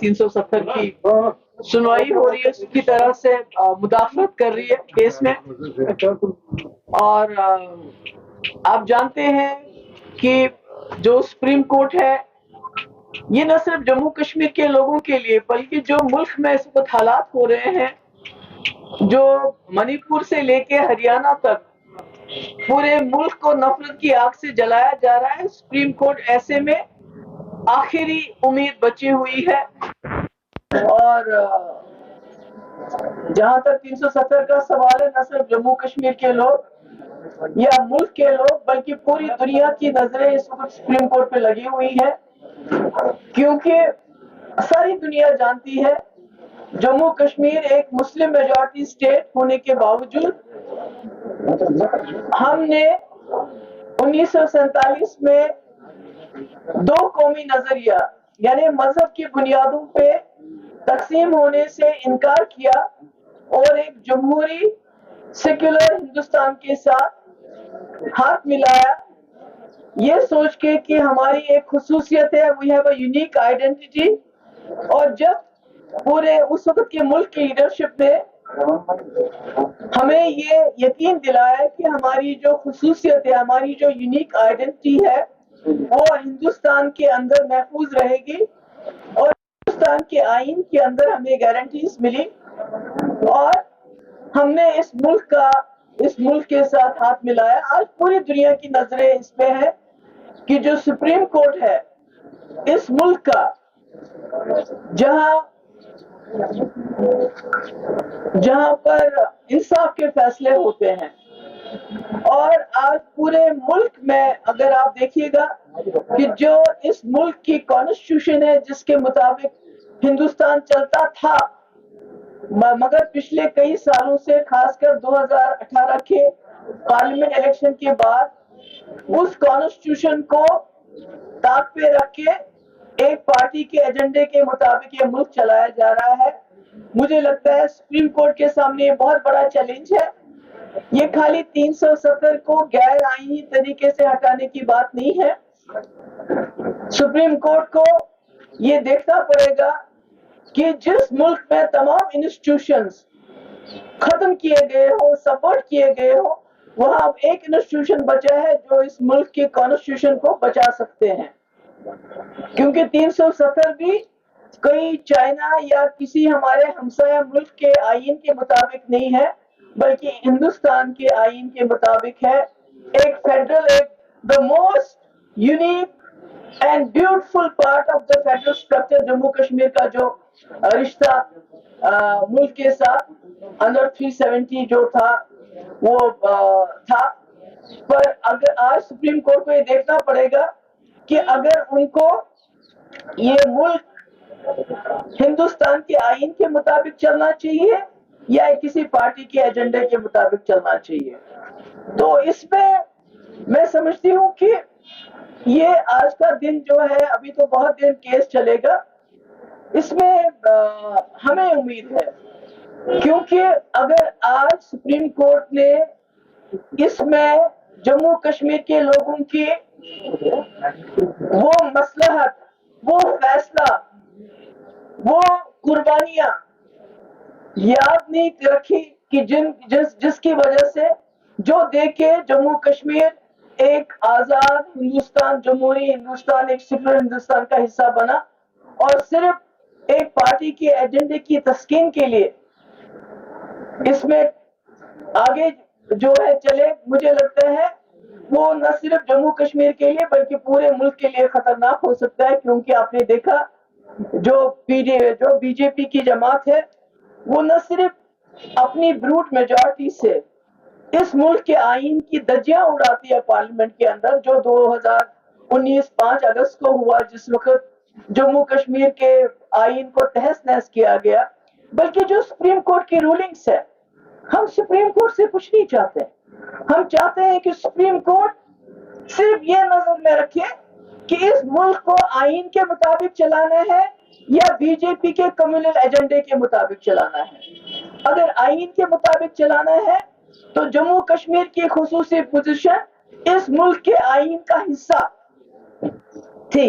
370 کی سنوائی ہو رہی ہے، اس کی طرح سے مدافعت کر رہی ہے کیس میں. اور آپ جانتے ہیں کہ جو سپریم کورٹ ہے یہ نہ صرف جموں کشمیر کے لوگوں کے لیے بلکہ جو ملک میں اس وقت حالات ہو رہے ہیں، جو منی پور سے لے کے ہریانہ تک پورے ملک کو نفرت کی آگ سے جلایا جا رہا ہے، سپریم کورٹ ایسے میں آخری امید بچی ہوئی ہے. اور جہاں تک 370 کا سوال ہے، نہ صرف جموں کشمیر کے لوگ یا ملک کے لوگ بلکہ پوری دنیا کی نظریں اس وقت سپریم کورٹ پہ لگی ہوئی ہے، کیونکہ ساری دنیا جانتی ہے جموں کشمیر ایک مسلم میجورٹی اسٹیٹ ہونے کے باوجود ہم نے 1947 میں دو قومی نظریہ یعنی مذہب کی بنیادوں پہ تقسیم ہونے سے انکار کیا اور ایک جمہوری سیکولر ہندوستان کے ساتھ ہاتھ ملایا، یہ سوچ کے کہ ہماری ایک خصوصیت ہے، we have a unique identity. اور جب پورے اس وقت کے ملک کی لیڈرشپ نے ہمیں یہ یقین دلایا کہ ہماری جو خصوصیت ہے، ہماری جو یونیک آئیڈینٹی ہے وہ ہندوستان کے اندر محفوظ رہے گی، اور ہندوستان کے آئین کے اندر ہمیں گارنٹیز ملی، اور ہم نے اس ملک کے ساتھ ہاتھ ملایا. آج پوری دنیا کی نظریں اس پہ ہیں کہ جو سپریم کورٹ ہے اس ملک کا، جہاں پر انصاف کے فیصلے ہوتے ہیں، اور آج پورے ملک میں اگر آپ دیکھیے گا کہ جو اس ملک کی کانسٹیٹیوشن ہے جس کے مطابق ہندوستان چلتا تھا، مگر پچھلے کئی سالوں سے خاص کر 2018 کے پارلیمنٹ الیکشن کے بعد اس کانسٹیٹیوشن کو طاق پہ رکھ کے ایک پارٹی کے ایجنڈے کے مطابق یہ ملک چلایا جا رہا ہے. مجھے لگتا ہے سپریم کورٹ کے سامنے یہ بہت بڑا چیلنج ہے. یہ خالی 370 کو غیر آئینی طریقے سے ہٹانے کی بات نہیں ہے. سپریم کورٹ کو یہ دیکھنا پڑے گا کہ جس ملک میں تمام انسٹیٹیوشنز ختم کیے گئے ہو، سپورٹ کیے گئے ہو، وہاں اب ایک انسٹیٹیوشن بچا ہے جو اس ملک کی کانسٹیٹیوشن کو بچا سکتے ہیں. کیونکہ 370 بھی کوئی چائنا یا کسی ہمارے ہمسایہ ملک کے آئین کے مطابق نہیں ہے، بلکہ ہندوستان کے آئین کے مطابق ہے. ایک فیڈرل، ایک the most unique and beautiful part of the federal structure Jammu Kashmir کا جو رشتہ ملک کے ساتھ انڈر 370 جو تھا وہ تھا. پر اگر آج سپریم کورٹ کو یہ دیکھنا پڑے گا کہ اگر ان کو یہ ملک ہندوستان کے آئین کے مطابق چلنا چاہیے یا کسی پارٹی کے ایجنڈے کے مطابق چلنا چاہیے. تو اس میں میں سمجھتی ہوں کہ یہ آج کا دن جو ہے، ابھی تو بہت دن کیس چلے گا، اس میں ہمیں امید ہے، کیونکہ اگر آج سپریم کورٹ نے اس میں جموں کشمیر کے لوگوں کی وہ مصلحت، وہ فیصلہ، وہ قربانیاں یاد نہیں رکھی کہ جس کی وجہ سے جو دیکھ کے جموں کشمیر ایک آزاد ہندوستان، جمہوری ہندوستان، ایک سیکولر ہندوستان کا حصہ بنا، اور صرف ایک پارٹی کے ایجنڈے کی تسکین کے لیے اس میں آگے جو ہے چلے، مجھے لگتا ہے وہ نہ صرف جموں کشمیر کے لیے بلکہ پورے ملک کے لیے خطرناک ہو سکتا ہے. کیونکہ آپ نے دیکھا جو بی جے پی کی جماعت ہے وہ نہ صرف اپنی بروٹ میجورٹی سے اس ملک کے آئین کی دھجیاں اڑاتی ہے پارلیمنٹ کے اندر، جو 2019 5 اگست کو ہوا جس وقت جموں کشمیر کے آئین کو تہس نہس کیا گیا، بلکہ جو سپریم کورٹ کی رولنگز ہے، ہم سپریم کورٹ سے کچھ نہیں چاہتے. ہم چاہتے ہیں کہ سپریم کورٹ صرف یہ نظر میں رکھے کہ اس ملک کو آئین کے مطابق چلانا ہے یا بی جے پی کے کمیونل ایجنڈے کے مطابق چلانا ہے. اگر آئین کے مطابق چلانا ہے تو جموں کشمیر کی خصوصی پوزیشن اس ملک کے آئین کا حصہ تھی،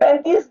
35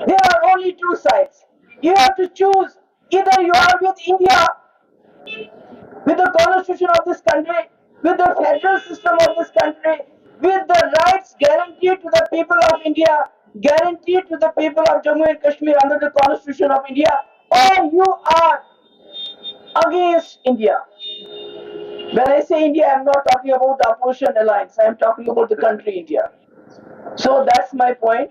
There are only two sides. You have to choose. Either you are with India, with the constitution of this country, with the federal system of this country, with the rights guaranteed to the people of India, guaranteed to the people of Jammu and Kashmir under the constitution of India, or you are against India. When I say India, I am not talking about the opposition alliance. I am talking about the country India. So that's my point.